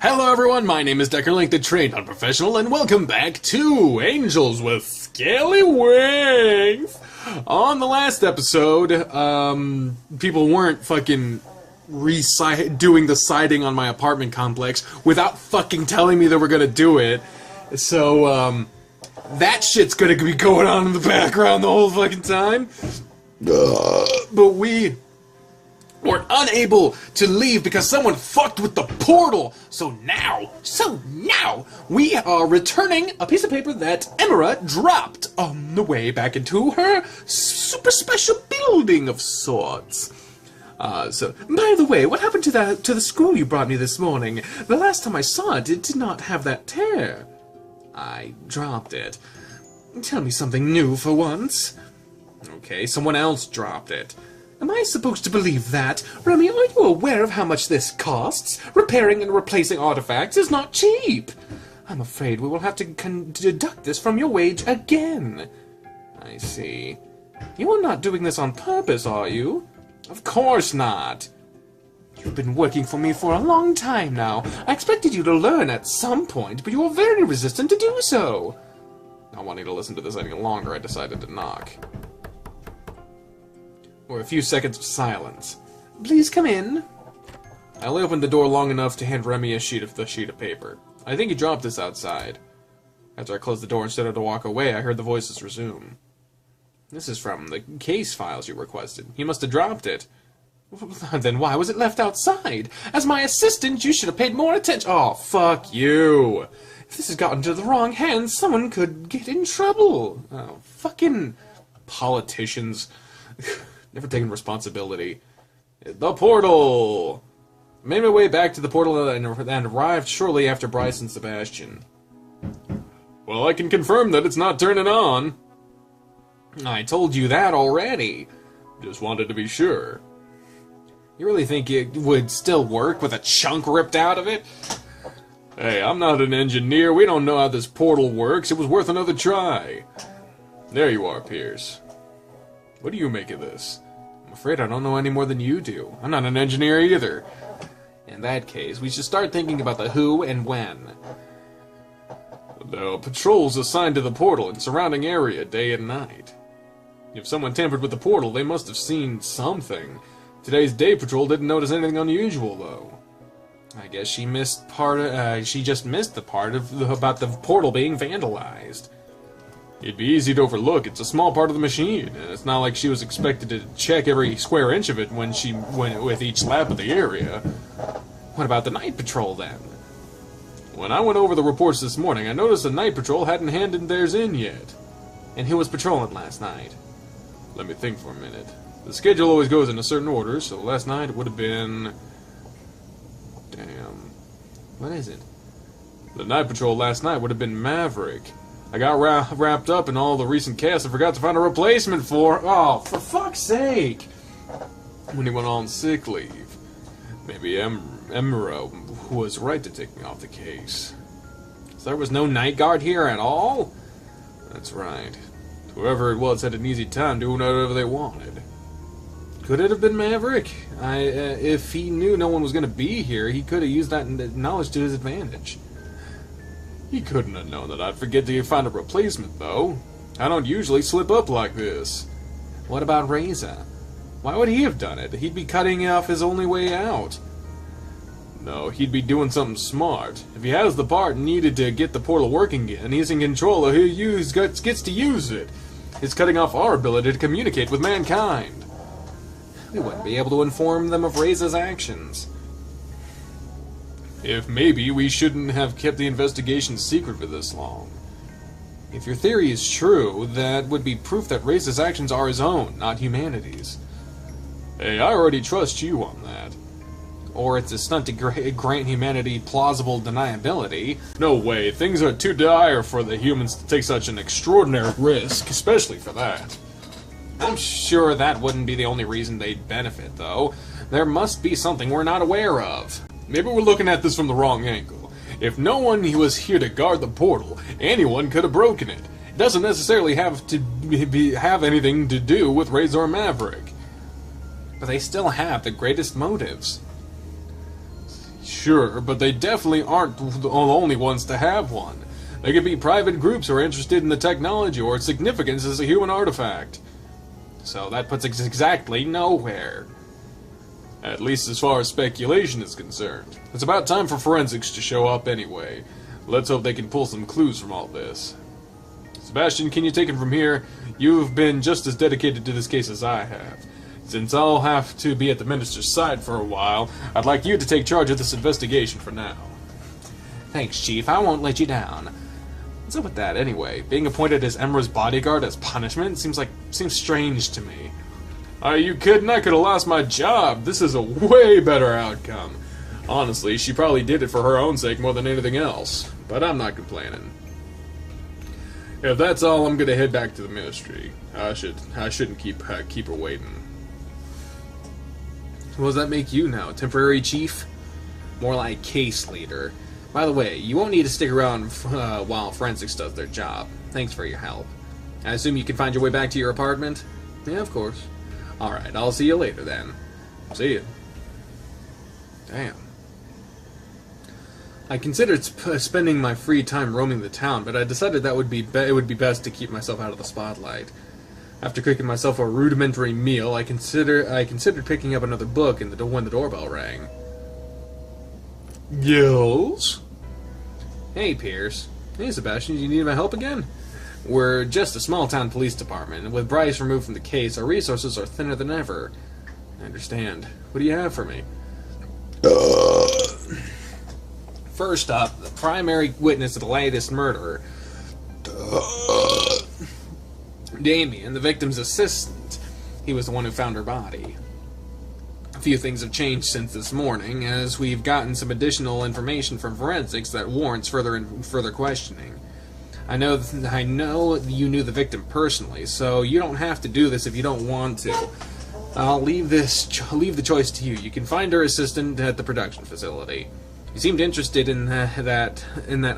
Hello everyone, my name is Decker Link, the trained unprofessional, and welcome back to Angels with Scaly Wings! On the last episode, people weren't fucking doing the siding on my apartment complex without fucking telling me they were gonna do it. So, that shit's gonna be going on in the background the whole fucking time. But we were unable to leave because someone fucked with the portal. So now, we are returning a piece of paper that Emira dropped on the way back into her super special building of sorts. So, by the way, what happened to the scroll you brought me this morning? The last time I saw it, it did not have that tear. I dropped it. Tell me something new for once. Okay, someone else dropped it. Am I supposed to believe that? Remy, are you aware of how much this costs? Repairing and replacing artifacts is not cheap. I'm afraid we will have to deduct this from your wage again. I see. You are not doing this on purpose, are you? Of course not. You've been working for me for a long time now. I expected you to learn at some point, but you are very resistant to do so. Not wanting to listen to this any longer, I decided to knock. Or a few seconds of silence. Please come in. I only opened the door long enough to hand Remy a sheet of paper. I think he dropped this outside. After I closed the door and started to walk away, I heard the voices resume. This is from the case files you requested. He must have dropped it. Then why was it left outside? As my assistant, you should have paid more attention. Oh, fuck you. If this has gotten to the wrong hands, someone could get in trouble. Oh, fucking politicians. Never taken responsibility. The portal! I made my way back to the portal and arrived shortly after Bryce and Sebastian. Well, I can confirm that it's not turning on. I told you that already. Just wanted to be sure. You really think it would still work with a chunk ripped out of it? Hey, I'm not an engineer. We don't know how this portal works. It was worth another try. There you are, Pierce. What do you make of this? I'm afraid I don't know any more than you do. I'm not an engineer either. In that case, we should start thinking about the who and when. There are patrols assigned to the portal and surrounding area day and night. If someone tampered with the portal, they must have seen something. Today's day patrol didn't notice anything unusual, though. I guess she missed she just missed the part about the portal being vandalized. It'd be easy to overlook. It's a small part of the machine, and it's not like she was expected to check every square inch of it when she went with each lap of the area. What about the night patrol, then? When I went over the reports this morning, I noticed the night patrol hadn't handed theirs in yet. And who was patrolling last night? Let me think for a minute. The schedule always goes in a certain order, so last night it would have been... Damn. What is it? The night patrol last night would have been Maverick. I got wrapped up in all the recent casts and forgot to find a replacement for... Oh, for fuck's sake! When he went on sick leave. Maybe Emira was right to take me off the case. So there was no night guard here at all? That's right. Whoever it was had an easy time doing whatever they wanted. Could it have been Maverick? If he knew no one was going to be here, he could have used that knowledge to his advantage. He couldn't have known that I'd forget to find a replacement, though. I don't usually slip up like this. What about Reza? Why would he have done it? He'd be cutting off his only way out. No, he'd be doing something smart. If he has the part needed to get the portal working again, he's in control of who gets to use it. It's cutting off our ability to communicate with mankind. We wouldn't be able to inform them of Reza's actions. If maybe we shouldn't have kept the investigation secret for this long. If your theory is true, that would be proof that Reza's actions are his own, not humanity's. Hey, I already trust you on that. Or it's a stunt to grant humanity plausible deniability. No way, things are too dire for the humans to take such an extraordinary risk, especially for that. I'm sure that wouldn't be the only reason they'd benefit, though. There must be something we're not aware of. Maybe we're looking at this from the wrong angle. If no one was here to guard the portal, anyone could have broken it. It doesn't necessarily have to have anything to do with Reza or Maverick. But they still have the greatest motives. Sure, but they definitely aren't the only ones to have one. They could be private groups who are interested in the technology or its significance as a human artifact. So that puts us exactly nowhere. At least as far as speculation is concerned. It's about time for forensics to show up anyway. Let's hope they can pull some clues from all this. Sebastian, can you take it from here? You've been just as dedicated to this case as I have. Since I'll have to be at the minister's side for a while, I'd like you to take charge of this investigation for now. Thanks, Chief. I won't let you down. What's up with that, anyway? Being appointed as Emra's bodyguard as punishment seems strange to me. Are you kidding? I could have lost my job. This is a way better outcome. Honestly, she probably did it for her own sake more than anything else. But I'm not complaining. If that's all, I'm gonna head back to the ministry. I shouldn't keep her waiting. What does that make you now? Temporary chief? More like case leader. By the way, you won't need to stick around while forensics does their job. Thanks for your help. I assume you can find your way back to your apartment? Yeah, of course. Alright, I'll see you later then. See you. Damn. I considered spending my free time roaming the town, but I decided that it would be best to keep myself out of the spotlight. After cooking myself a rudimentary meal, I considered picking up another book when the doorbell rang. Yes? Hey, Pierce. Hey, Sebastian, do you need my help again? We're just a small-town police department, and with Bryce removed from the case, our resources are thinner than ever. I understand. What do you have for me? First up, the primary witness to the latest murder. Damien, the victim's assistant. He was the one who found her body. A few things have changed since this morning, as we've gotten some additional information from forensics that warrants further questioning. I know you knew the victim personally, so you don't have to do this if you don't want to. I'll leave the choice to you. You can find her assistant at the production facility. You seemed interested in that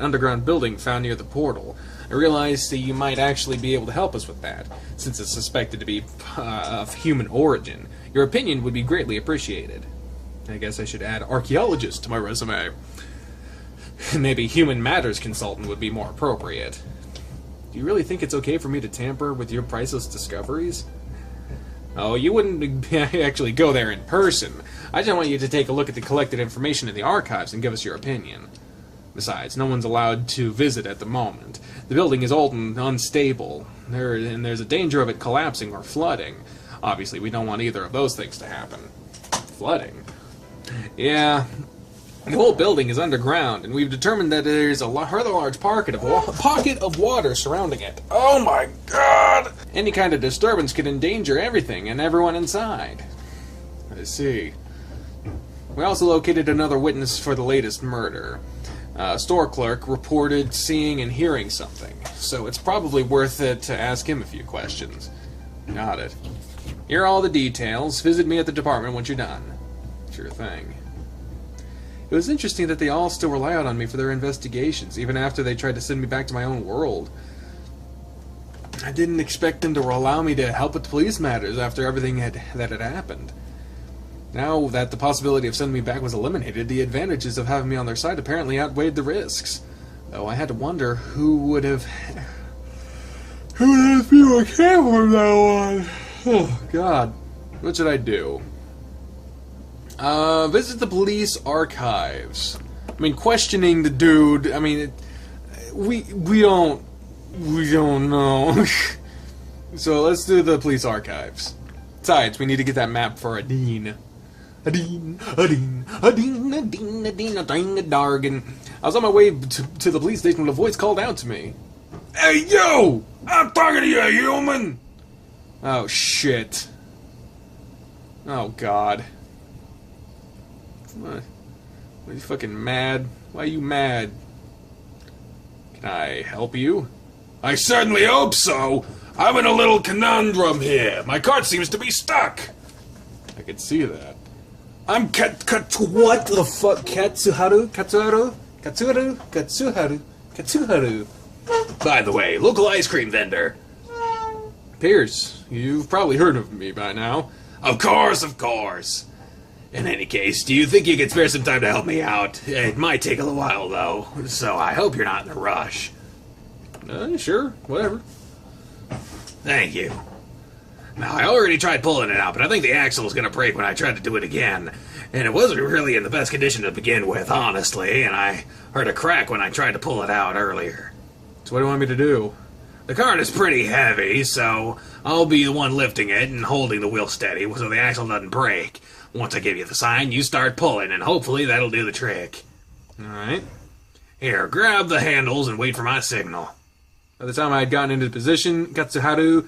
underground building found near the portal. I realized that you might actually be able to help us with that, since it's suspected to be of human origin. Your opinion would be greatly appreciated. I guess I should add archaeologist to my resume. Maybe human matters consultant would be more appropriate. Do you really think it's okay for me to tamper with your priceless discoveries? Oh, you wouldn't actually go there in person. I just want you to take a look at the collected information in the archives and give us your opinion. Besides, no one's allowed to visit at the moment. The building is old and unstable, and there's a danger of it collapsing or flooding. Obviously, we don't want either of those things to happen. Flooding? Yeah, the whole building is underground, and we've determined that there's a rather large pocket of water surrounding it. Oh my god! Any kind of disturbance could endanger everything and everyone inside. I see. We also located another witness for the latest murder. A store clerk reported seeing and hearing something, so it's probably worth it to ask him a few questions. Got it. Here are all the details. Visit me at the department once you're done. Sure thing. It was interesting that they all still relied on me for their investigations, even after they tried to send me back to my own world. I didn't expect them to allow me to help with police matters after everything that had happened. Now that the possibility of sending me back was eliminated, the advantages of having me on their side apparently outweighed the risks. Though I had to wonder who would have been my camera from now on. Oh, God. What should I do? Visit the police archives. I mean, questioning the dude, I mean, we don't know. So let's do the police archives. Besides, we need to get that map for Adeny. Adeny. I was on my way to the police station when a voice called out to me. Hey, yo! I'm talking to you, human! Oh, shit. Oh, God. What? Are you fucking mad? Why are you mad? Can I help you? I certainly hope so! I'm in a little conundrum here. My cart seems to be stuck. I can see that. I'm what the fuck? Katsuharu. By the way, local ice cream vendor. Pierce, you've probably heard of me by now. Of course. In any case, do you think you could spare some time to help me out? It might take a little while, though, so I hope you're not in a rush. Sure, whatever. Thank you. Now, I already tried pulling it out, but I think the axle was going to break when I tried to do it again. And it wasn't really in the best condition to begin with, honestly, and I heard a crack when I tried to pull it out earlier. So what do you want me to do? The cart is pretty heavy, so I'll be the one lifting it and holding the wheel steady so the axle doesn't break. Once I give you the sign, you start pulling, and hopefully that'll do the trick. Alright. Here, grab the handles and wait for my signal. By the time I had gotten into position, Katsuharu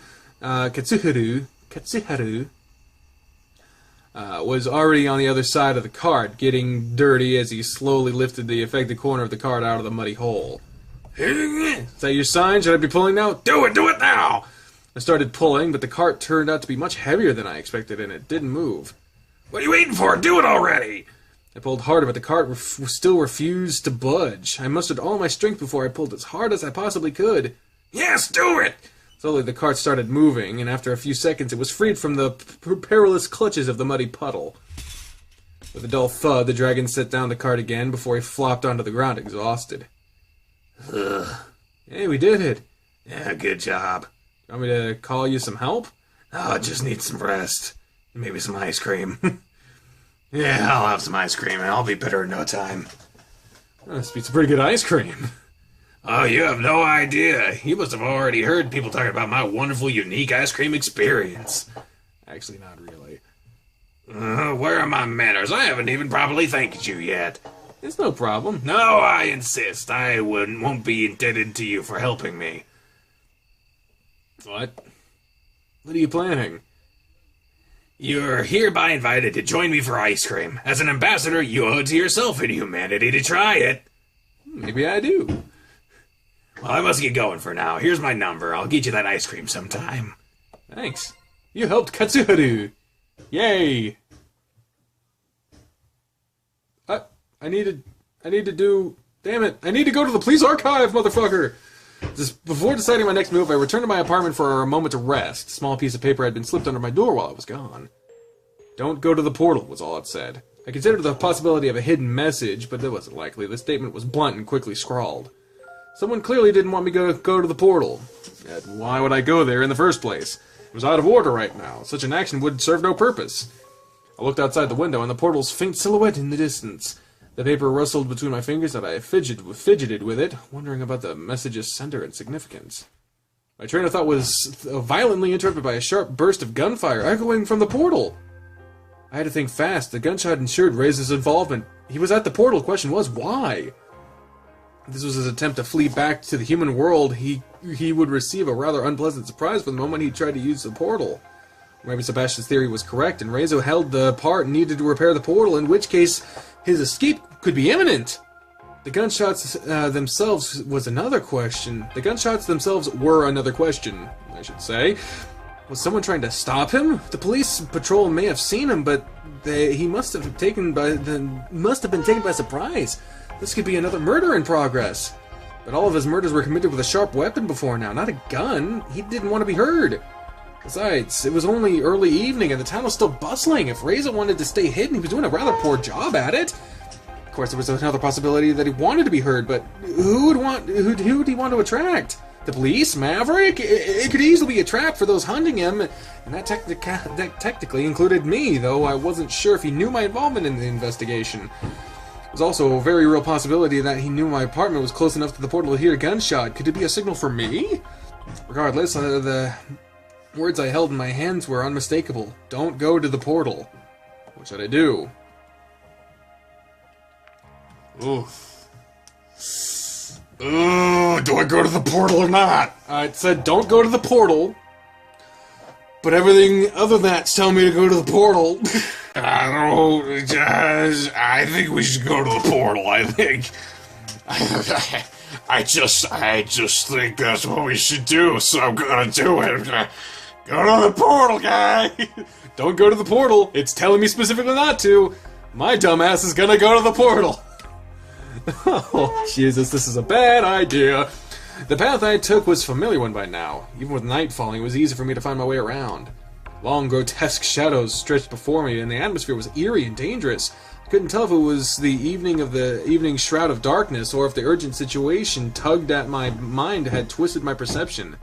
was already on the other side of the cart, getting dirty as he slowly lifted the affected corner of the cart out of the muddy hole. Is that your sign? Should I be pulling now? Do it now! I started pulling, but the cart turned out to be much heavier than I expected, and it didn't move. What are you waiting for? Do it already! I pulled harder, but the cart still refused to budge. I mustered all my strength before I pulled as hard as I possibly could. Yes, do it! Slowly the cart started moving, and after a few seconds it was freed from the perilous clutches of the muddy puddle. With a dull thud, the dragon set down the cart again before he flopped onto the ground, exhausted. Ugh. Hey, we did it. Yeah, good job. You want me to call you some help? Oh, I just need some rest. Maybe some ice cream. Yeah, I'll have some ice cream, and I'll be better in no time. This beats a pretty good ice cream. Oh, you have no idea. You must have already heard people talking about my wonderful, unique ice cream experience. Actually, not really. Where are my manners? I haven't even properly thanked you yet. It's no problem. No, I insist. I won't be indebted to you for helping me. What? What are you planning? You're hereby invited to join me for ice cream. As an ambassador, you owe it to yourself and humanity to try it. Maybe I do. Well, I must get going for now. Here's my number. I'll get you that ice cream sometime. Thanks. You helped Katsuharu. Yay! I need to do... Damn it. I need to go to the police archive, motherfucker! Just before deciding my next move, I returned to my apartment for a moment to rest. A small piece of paper had been slipped under my door while I was gone. Don't go to the portal, was all it said. I considered the possibility of a hidden message, but that wasn't likely. The statement was blunt and quickly scrawled. Someone clearly didn't want me to go to the portal. Yet why would I go there in the first place? It was out of order right now. Such an action would serve no purpose. I looked outside the window, and the portal's faint silhouette in the distance. The paper rustled between my fingers, and I fidgeted with it, wondering about the message's sender and significance. My train of thought was violently interrupted by a sharp burst of gunfire echoing from the portal. I had to think fast. The gunshot ensured Reizo's involvement. He was at the portal. The question was, why? This was his attempt to flee back to the human world. He would receive a rather unpleasant surprise from the moment he tried to use the portal. Maybe Sebastian's theory was correct, and Reizo held the part and needed to repair the portal, in which case his escape could be imminent. The gunshots themselves was another question. The gunshots themselves were another question, I should say. Was someone trying to stop him? The police patrol may have seen him, but he must have been taken by surprise. This could be another murder in progress. But all of his murders were committed with a sharp weapon before now, not a gun. He didn't want to be heard. Besides, it was only early evening and the town was still bustling. If Reizo wanted to stay hidden, he was doing a rather poor job at it. Of course, there was another possibility that he wanted to be heard, but who would he want to attract? The police? Maverick? It could easily be a trap for those hunting him, and that technically included me, though I wasn't sure if he knew my involvement in the investigation. There was also a very real possibility that he knew my apartment was close enough to the portal to hear a gunshot. Could it be a signal for me? Regardless, the words I held in my hands were unmistakable. Don't go to the portal. What should I do? Oof. Do I go to the portal or not? It said don't go to the portal, but everything other than that's telling me to go to the portal. I think we should go to the portal, I think. I just think that's what we should do, so I'm gonna do it. Go to the portal, guy! Don't go to the portal. It's telling me specifically not to. My dumbass is gonna go to the portal. Oh, Jesus, this is a bad idea. The path I took was a familiar one by now. Even with night falling, it was easy for me to find my way around. Long, grotesque shadows stretched before me, and the atmosphere was eerie and dangerous. I couldn't tell if it was the evening shroud of darkness, or if the urgent situation tugged at my mind had twisted my perception.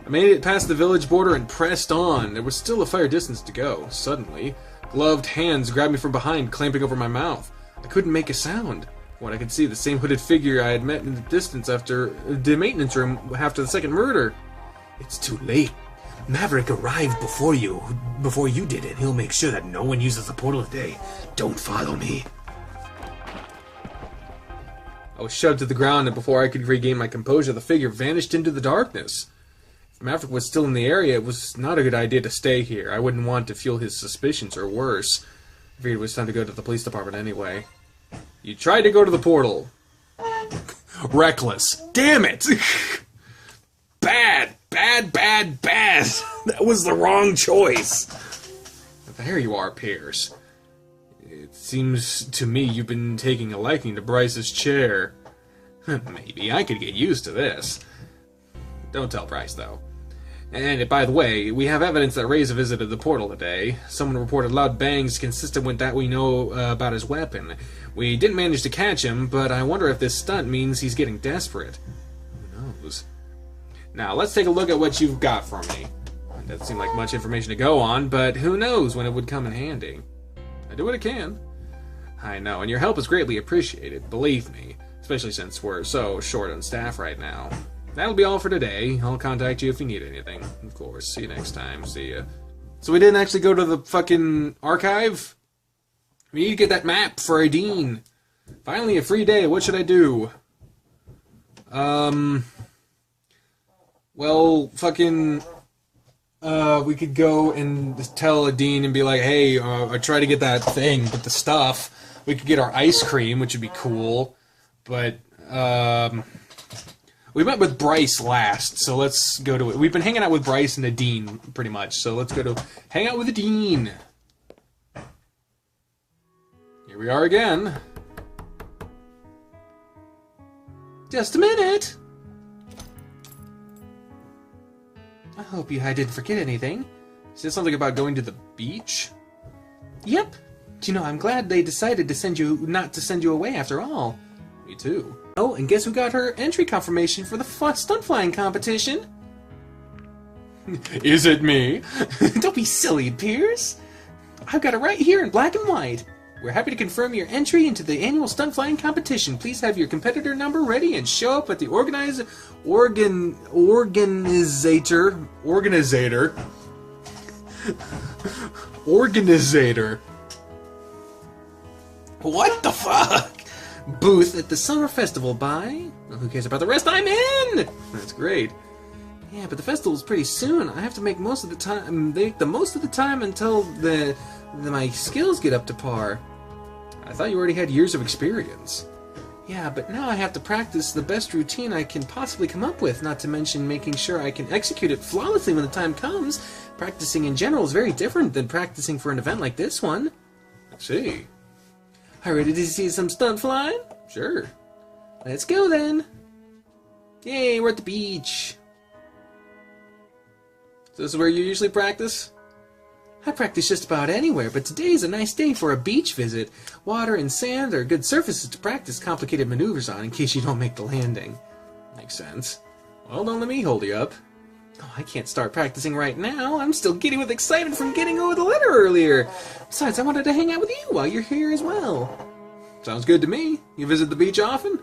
I made it past the village border and pressed on. There was still a fair distance to go. Suddenly, gloved hands grabbed me from behind, clamping over my mouth. I couldn't make a sound. From what I could see, the same hooded figure I had met in the distance after the maintenance room after the second murder. It's too late. Maverick arrived before you did it. He'll make sure that no one uses the portal today. Don't follow me. I was shoved to the ground, and before I could regain my composure, the figure vanished into the darkness. If Maverick was still in the area, it was not a good idea to stay here. I wouldn't want to fuel his suspicions, or worse. I figured it was time to go to the police department anyway. You tried to go to the portal. Reckless. Damn it! Bad. That was the wrong choice. There you are, Pierce. It seems to me you've been taking a liking to Bryce's chair. Maybe I could get used to this. Don't tell Bryce, though. And by the way, we have evidence that Reza visited the portal today. Someone reported loud bangs consistent with that we know about his weapon. We didn't manage to catch him, but I wonder if this stunt means he's getting desperate. Who knows? Now, let's take a look at what you've got for me. It doesn't seem like much information to go on, but who knows when it would come in handy. I do what I can. I know, and your help is greatly appreciated, believe me, especially since we're so short on staff right now. That'll be all for today. I'll contact you if you need anything. Of course. See you next time. See ya. So we didn't actually go to the fucking archive? We need to get that map for Adeny. Finally, a free day. What should I do? Well, fucking, we could go and tell Adeny and be like, hey, I try to get that thing, but the stuff. We could get our ice cream, which would be cool. But, we met with Bryce last, so let's go to it. We've been hanging out with Bryce and Adeny, pretty much, so let's go to hang out with Adeny. Here we are again. Just a minute. I hope I didn't forget anything. You said something about going to the beach? Yep. Do you know, I'm glad they decided to not to send you away after all. Me too. Oh, and guess who got her entry confirmation for the stunt flying competition? Is it me? Don't be silly, Pierce. I've got it right here in black and white. We're happy to confirm your entry into the annual stunt flying competition. Please have your competitor number ready and show up at the organizator. What the fuck? Booth at the summer festival by... Well, who cares about the rest? I'm in! That's great. Yeah, but the festival's pretty soon. I have to make most of the time... the most of the time until my skills get up to par. I thought you already had years of experience. Yeah, but now I have to practice the best routine I can possibly come up with, not to mention making sure I can execute it flawlessly when the time comes. Practicing in general is very different than practicing for an event like this one. I see. Are you ready to see some stunt flying? Sure. Let's go then. Yay, we're at the beach. So this is where you usually practice? I practice just about anywhere, but today's a nice day for a beach visit. Water and sand are good surfaces to practice complicated maneuvers on in case you don't make the landing. Makes sense. Well, don't let me hold you up. Oh, I can't start practicing right now. I'm still giddy with excitement from getting over the letter earlier. Besides, I wanted to hang out with you while you're here as well. Sounds good to me. You visit the beach often?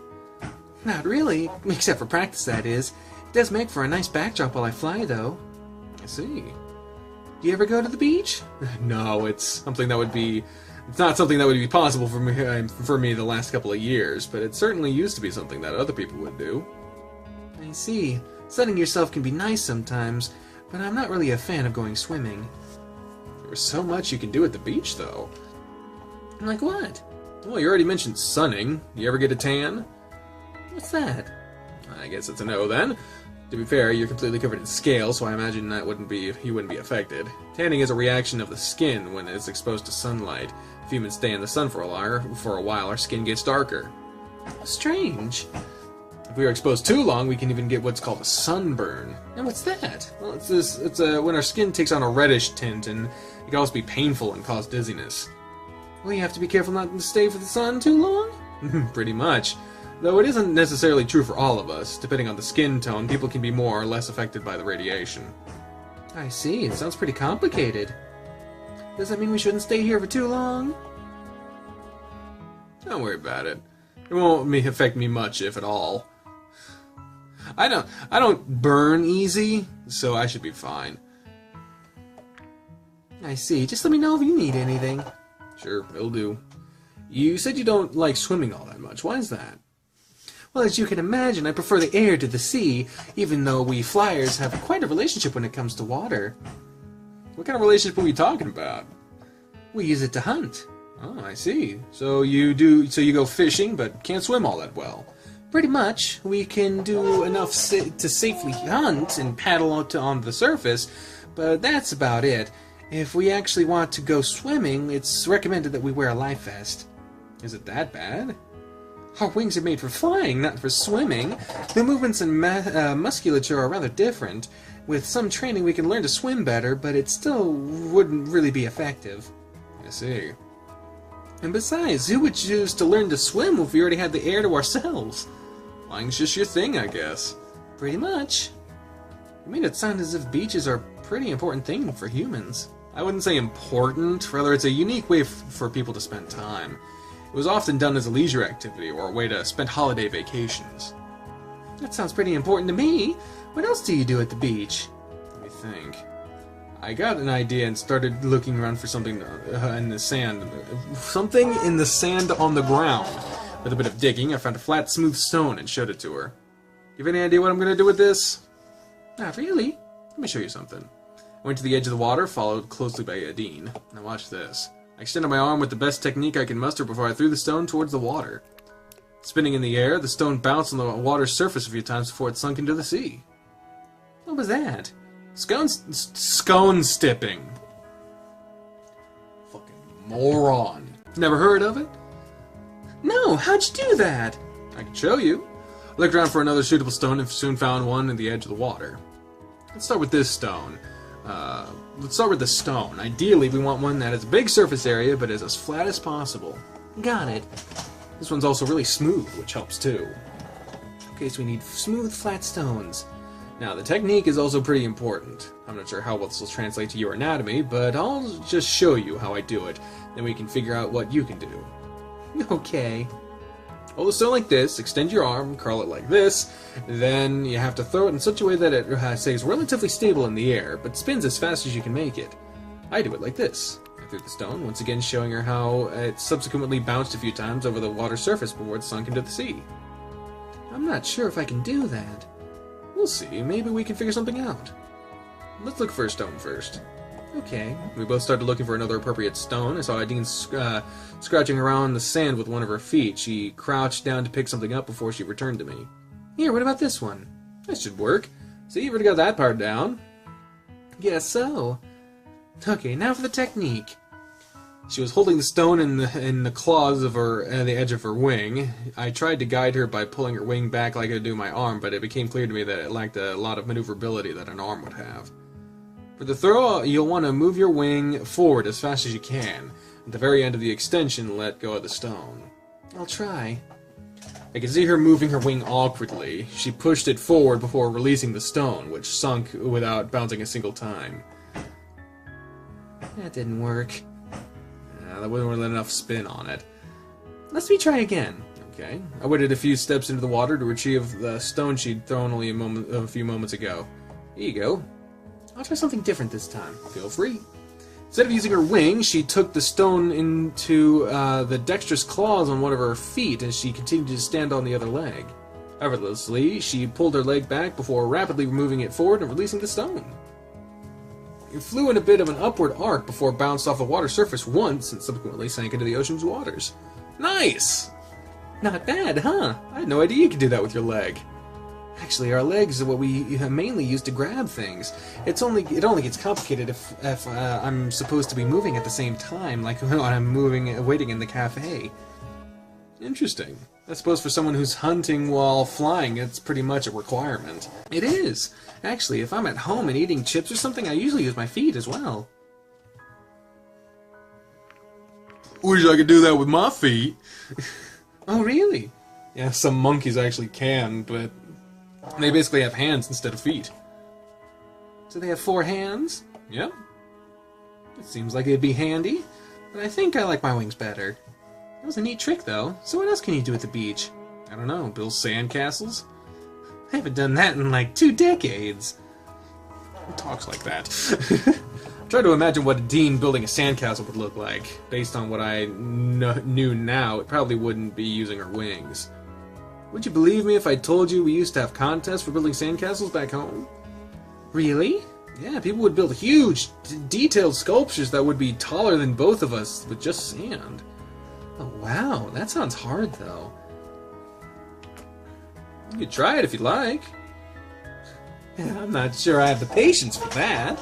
Not really, except for practice, that is. It does make for a nice backdrop while I fly, though. I see. Do you ever go to the beach? No, it's something that would be... It's not something that would be possible for me the last couple of years, but it certainly used to be something that other people would do. I see. Sunning yourself can be nice sometimes, but I'm not really a fan of going swimming. There's so much you can do at the beach, though. Like what? Well, you already mentioned sunning. Do you ever get a tan? What's that? I guess it's a no, then. To be fair, you're completely covered in scales, so I imagine that you wouldn't be affected. Tanning is a reaction of the skin when it's exposed to sunlight. If humans stay in the sun for a while, our skin gets darker. Strange. If we are exposed too long, we can even get what's called a sunburn. And what's that? Well, it's when our skin takes on a reddish tint, and it can also be painful and cause dizziness. Well, you have to be careful not to stay for the sun too long? Pretty much. Though it isn't necessarily true for all of us. Depending on the skin tone, people can be more or less affected by the radiation. I see. It sounds pretty complicated. Does that mean we shouldn't stay here for too long? Don't worry about it. It won't affect me much, if at all. I don't burn easy, so I should be fine. I see. Just let me know if you need anything. Sure, it'll do. You said you don't like swimming all that much. Why is that? Well, as you can imagine, I prefer the air to the sea, even though we flyers have quite a relationship when it comes to water. What kind of relationship are we talking about? We use it to hunt. Oh, I see. So you go fishing, but can't swim all that well. Pretty much. We can do enough to safely hunt and paddle out on the surface, but that's about it. If we actually want to go swimming, it's recommended that we wear a life vest. Is it that bad? Our wings are made for flying, not for swimming. The movements and musculature are rather different. With some training, we can learn to swim better, but it still wouldn't really be effective. I see. And besides, who would choose to learn to swim if we already had the air to ourselves? Flying's just your thing, I guess. Pretty much. You made it sound as if beaches are a pretty important thing for humans. I wouldn't say important, rather it's a unique way for people to spend time. It was often done as a leisure activity or a way to spend holiday vacations. That sounds pretty important to me. What else do you do at the beach? Let me think. I got an idea and started looking around for something in the sand. Something in the sand on the ground. With a bit of digging, I found a flat, smooth stone and showed it to her. You have any idea what I'm going to do with this? Not really. Let me show you something. I went to the edge of the water, followed closely by Adeny. Now watch this. I extended my arm with the best technique I can muster before I threw the stone towards the water. Spinning in the air, the stone bounced on the water's surface a few times before it sunk into the sea. What was that? Scone stipping. Fucking moron. Never heard of it? No, how'd you do that? I can show you. I looked around for another suitable stone and soon found one at the edge of the water. Let's start with this stone. Let's start with the stone. Ideally, we want one that has a big surface area, but is as flat as possible. Got it. This one's also really smooth, which helps too. Okay, so we need smooth, flat stones. Now, the technique is also pretty important. I'm not sure how well this will translate to your anatomy, but I'll just show you how I do it. Then we can figure out what you can do. Okay. Hold the stone like this, extend your arm, curl it like this, then you have to throw it in such a way that it stays relatively stable in the air, but spins as fast as you can make it. I do it like this. I threw the stone, once again showing her how it subsequently bounced a few times over the water surface before it sunk into the sea. I'm not sure if I can do that. We'll see, maybe we can figure something out. Let's look for a stone first. Okay. We both started looking for another appropriate stone. I saw Adeny scratching around the sand with one of her feet. She crouched down to pick something up before she returned to me. Here, what about this one? That should work. See, you already got that part down. Guess so. Okay, now for the technique. She was holding the stone in the claws of her, the edge of her wing. I tried to guide her by pulling her wing back like I do my arm, but it became clear to me that it lacked a lot of maneuverability that an arm would have. For the throw, you'll want to move your wing forward as fast as you can. At the very end of the extension, let go of the stone. I'll try. I could see her moving her wing awkwardly. She pushed it forward before releasing the stone, which sunk without bouncing a single time. That didn't work. That wasn't really enough spin on it. Let's try again. Okay. I waited a few steps into the water to retrieve the stone she'd thrown only a few moments ago. Here you go. I'll try something different this time. Feel free. Instead of using her wing, she took the stone into the dexterous claws on one of her feet as she continued to stand on the other leg. Effortlessly, she pulled her leg back before rapidly moving it forward and releasing the stone. It flew in a bit of an upward arc before it bounced off the water surface once and subsequently sank into the ocean's waters. Nice! Not bad, huh? I had no idea you could do that with your leg. Actually, our legs are what we mainly use to grab things. It only gets complicated if I'm supposed to be moving at the same time, like when I'm waiting in the cafe. Interesting. I suppose for someone who's hunting while flying, it's pretty much a requirement. It is! Actually, if I'm at home and eating chips or something, I usually use my feet as well. Wish I could do that with my feet. Oh, really? Yeah, some monkeys actually can, but they basically have hands instead of feet. So they have 4 hands? Yep. It seems like it'd be handy, but I think I like my wings better. That was a neat trick, though. So what else can you do at the beach? I don't know, build sandcastles? I haven't done that in like 2 decades. Who talks like that? Try to imagine what a dean building a sandcastle would look like. Based on what I knew now, it probably wouldn't be using her wings. Would you believe me if I told you we used to have contests for building sandcastles back home? Really? Yeah, people would build huge, detailed sculptures that would be taller than both of us with just sand. Oh, wow, that sounds hard, though. You could try it if you'd like. I'm not sure I have the patience for that.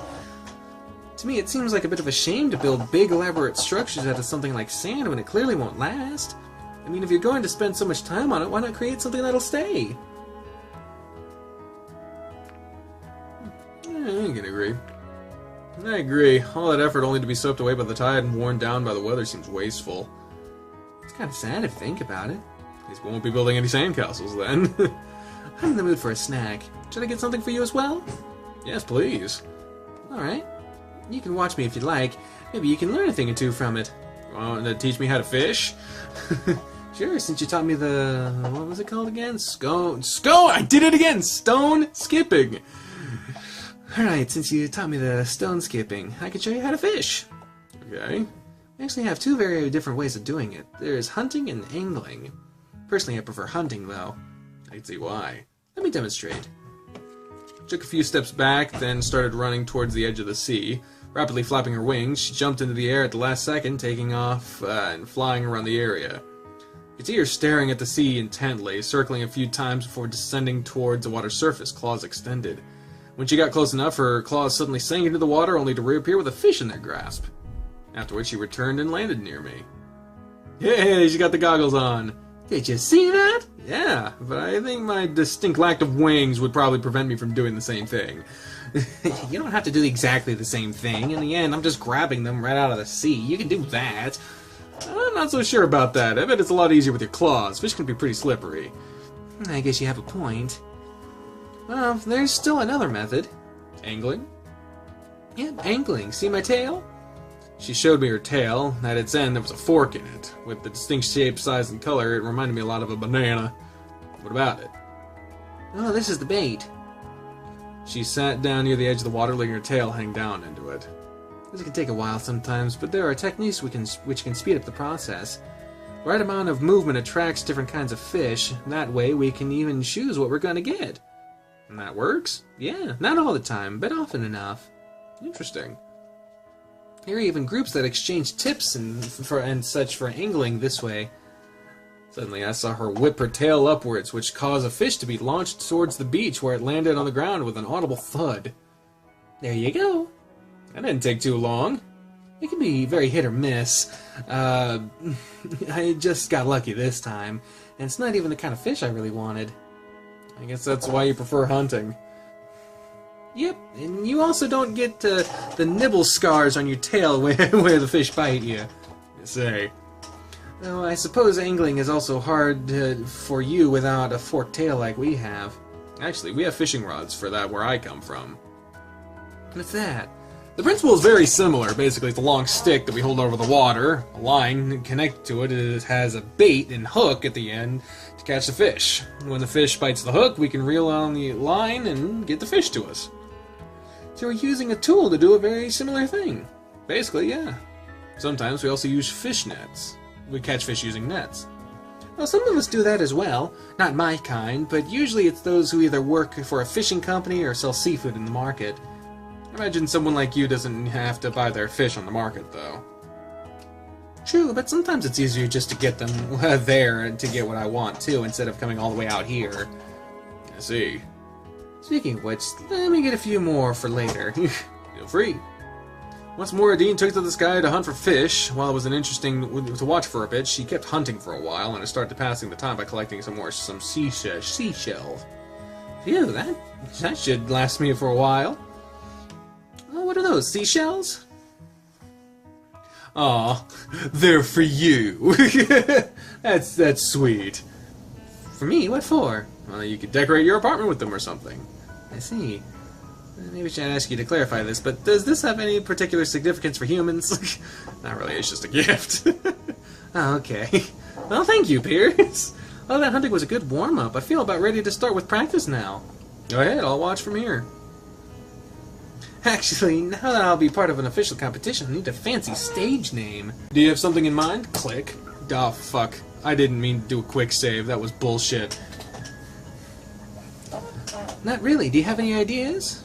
To me, it seems like a bit of a shame to build big, elaborate structures out of something like sand when it clearly won't last. I mean, if you're going to spend so much time on it, why not create something that'll stay? I can agree. I agree. All that effort only to be swept away by the tide and worn down by the weather seems wasteful. It's kind of sad if you think about it. At least we won't be building any sandcastles then. I'm in the mood for a snack. Should I get something for you as well? Yes, please. Alright. You can watch me if you'd like. Maybe you can learn a thing or two from it. You want to teach me how to fish? Sure, since you taught me the... what was it called again? Scone... I did it again! Stone skipping! Alright, since you taught me the stone skipping, I can show you how to fish. Okay. We actually have 2 very different ways of doing it. There's hunting and angling. Personally, I prefer hunting, though. I can see why. Let me demonstrate. Took a few steps back, then started running towards the edge of the sea. Rapidly flapping her wings, she jumped into the air at the last second, taking off and flying around the area. You could see her staring at the sea intently, circling a few times before descending towards the water's surface, claws extended. When she got close enough, her claws suddenly sank into the water, only to reappear with a fish in their grasp. Afterwards, she returned and landed near me. Hey, she got the goggles on! Did you see that? Yeah, but I think my distinct lack of wings would probably prevent me from doing the same thing. You don't have to do exactly the same thing. In the end, I'm just grabbing them right out of the sea. You can do that. I'm not so sure about that. I bet it's a lot easier with your claws. Fish can be pretty slippery. I guess you have a point. Well, there's still another method. Angling? Yeah, angling. See my tail? She showed me her tail. At its end, there was a fork in it. With the distinct shape, size, and color, it reminded me a lot of a banana. What about it? Oh, this is the bait. She sat down near the edge of the water, letting her tail hang down into it. This can take a while sometimes, but there are techniques which can speed up the process. The right amount of movement attracts different kinds of fish. That way, we can even choose what we're going to get. And that works? Yeah, not all the time, but often enough. Interesting. There are even groups that exchange tips and such for angling this way. Suddenly I saw her whip her tail upwards, which caused a fish to be launched towards the beach, where it landed on the ground with an audible thud. There you go. That didn't take too long. It can be very hit or miss. I just got lucky this time, and it's not even the kind of fish I really wanted. I guess that's why you prefer hunting. Yep, and you also don't get the nibble scars on your tail where the fish bite you. Say. Though I suppose angling is also hard for you without a forked tail like we have. Actually, we have fishing rods for that where I come from. What's that? The principle is very similar. Basically, it's a long stick that we hold over the water. A line connected to it, it has a bait and hook at the end to catch the fish. When the fish bites the hook, we can reel on the line and get the fish to us. So we're using a tool to do a very similar thing. Basically, yeah. Sometimes we also use fish nets. We catch fish using nets. Well, some of us do that as well. Not my kind, but usually it's those who either work for a fishing company or sell seafood in the market. I imagine someone like you doesn't have to buy their fish on the market, though. True, but sometimes it's easier just to get them there to get what I want, too, instead of coming all the way out here. I see. Speaking of which, let me get a few more for later. Feel free. Once more, Adeny took to the sky to hunt for fish. While it was interesting to watch for a bit, she kept hunting for a while, and I started passing the time by collecting some seashells. Phew, that should last me for a while. Oh, what are those, seashells? Aw, they're for you. That's sweet. For me? What for? Well, you could decorate your apartment with them or something. I see. Maybe I should ask you to clarify this, but does this have any particular significance for humans? Not really, it's just a gift. Oh, okay. Well, thank you, Pierce. Well, that hunting was a good warm-up. I feel about ready to start with practice now. Go ahead, I'll watch from here. Actually, now that I'll be part of an official competition, I need a fancy stage name. Do you have something in mind? Click. Oh, fuck. I didn't mean to do a quick save. That was bullshit. Not really. Do you have any ideas?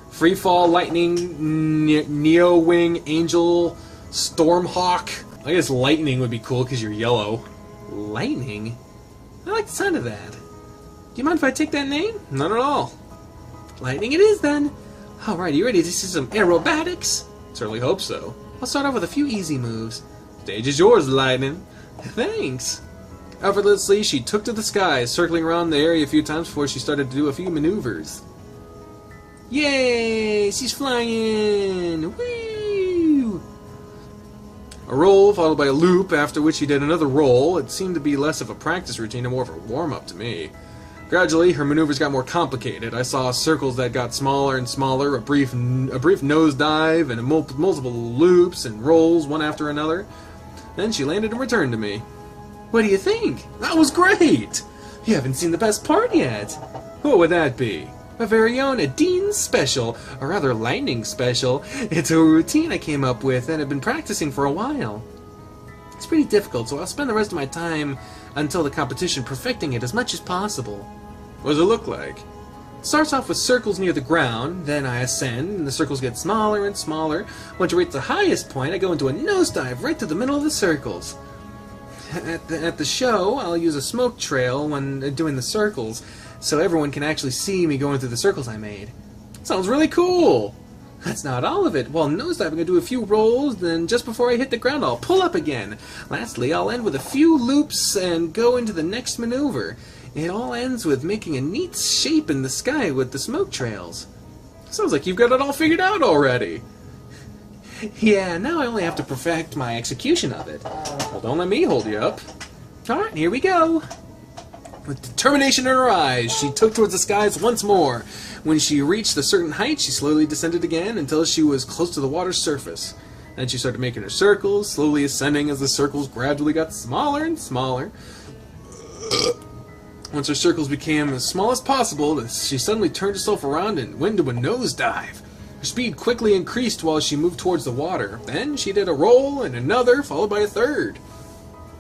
Freefall, Lightning, Neo Wing, Angel, Stormhawk. I guess Lightning would be cool because you're yellow. Lightning? I like the sound of that. Do you mind if I take that name? Not at all. Lightning it is then. Alright, you ready to see some aerobatics? Certainly hope so. I'll start off with a few easy moves. Stage is yours, Lightning. Thanks. Effortlessly, she took to the sky, circling around the area a few times before she started to do a few maneuvers. Yay! She's flying! Woo! A roll, followed by a loop, after which she did another roll. It seemed to be less of a practice routine and more of a warm-up to me. Gradually, her maneuvers got more complicated. I saw circles that got smaller and smaller, a brief nosedive, and multiple loops and rolls, one after another. Then she landed and returned to me. What do you think? That was great! You haven't seen the best part yet. What would that be? My very own Adeny special, or rather Lightning special. It's a routine I came up with and have been practicing for a while. It's pretty difficult, so I'll spend the rest of my time until the competition perfecting it as much as possible. What does it look like? It starts off with circles near the ground, then I ascend, and the circles get smaller and smaller. Once you reach the highest point, I go into a nosedive right to the middle of the circles. At the show, I'll use a smoke trail when doing the circles, so everyone can actually see me going through the circles I made. Sounds really cool! That's not all of it. While nosediving, I'm going to do a few rolls, then just before I hit the ground, I'll pull up again. Lastly, I'll end with a few loops and go into the next maneuver. It all ends with making a neat shape in the sky with the smoke trails. Sounds like you've got it all figured out already. Yeah, now I only have to perfect my execution of it. Well, don't let me hold you up. Alright, here we go. With determination in her eyes, she took towards the skies once more. When she reached a certain height, she slowly descended again until she was close to the water's surface. Then she started making her circles, slowly ascending as the circles gradually got smaller and smaller. Once her circles became as small as possible, she suddenly turned herself around and went into a nosedive. Her speed quickly increased while she moved towards the water. Then she did a roll and another, followed by a third.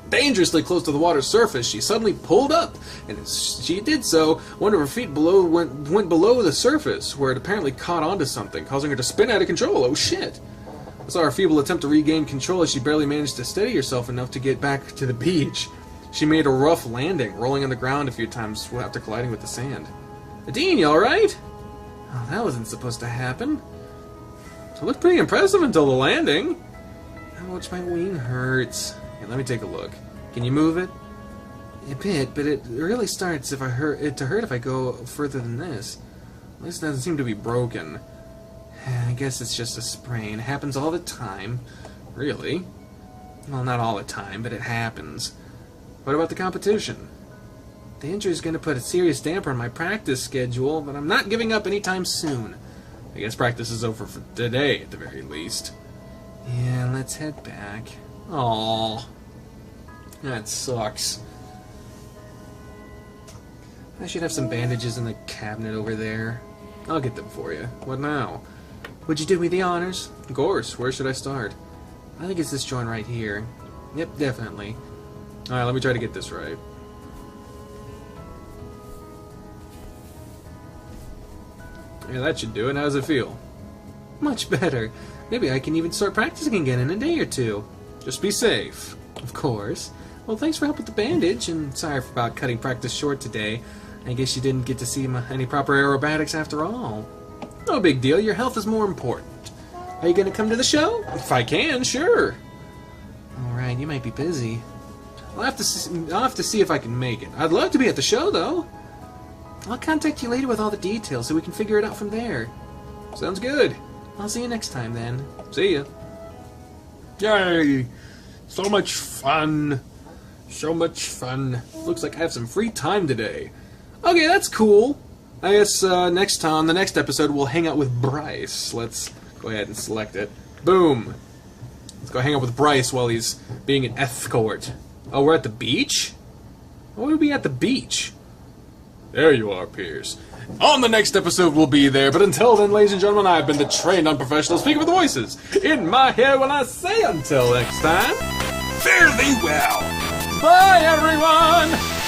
Dangerously close to the water's surface, she suddenly pulled up, and as she did so, one of her feet went below the surface, where it apparently caught onto something, causing her to spin out of control. Oh shit! I saw her feeble attempt to regain control as she barely managed to steady herself enough to get back to the beach. She made a rough landing, rolling on the ground a few times after colliding with the sand. Adeny, you alright? Oh, that wasn't supposed to happen. It looked pretty impressive until the landing. How much my wing hurts. Here, let me take a look. Can you move it? A bit, but it really starts to hurt if I go further than this. At least it doesn't seem to be broken. I guess it's just a sprain. It happens all the time. Really? Well, not all the time, but it happens. What about the competition? The injury is going to put a serious damper on my practice schedule, but I'm not giving up anytime soon. I guess practice is over for today, at the very least. Yeah, let's head back. Aww. That sucks. I should have some bandages in the cabinet over there. I'll get them for you. What now? Would you do me the honors? Of course. Where should I start? I think it's this joint right here. Yep, definitely. Alright, let me try to get this right. Yeah, that should do it. How does it feel? Much better. Maybe I can even start practicing again in a day or two. Just be safe. Of course. Well, thanks for helping with the bandage, and sorry about cutting practice short today. I guess you didn't get to see any proper aerobatics after all. No big deal. Your health is more important. Are you gonna come to the show? If I can, sure. Alright, you might be busy. I'll have to see if I can make it. I'd love to be at the show, though. I'll contact you later with all the details so we can figure it out from there. Sounds good. I'll see you next time then. See ya. Yay! So much fun. So much fun. Looks like I have some free time today. Okay, that's cool. I guess next time, the next episode, we'll hang out with Bryce. Let's go ahead and select it. Boom. Let's go hang out with Bryce while he's being an escort. Oh, we're at the beach? Why would we be at the beach? There you are, Pierce. On the next episode, we'll be there. But until then, ladies and gentlemen, I've been the trained unprofessional speaker with voices in my hair when I say until next time. Fare thee well! Bye, everyone!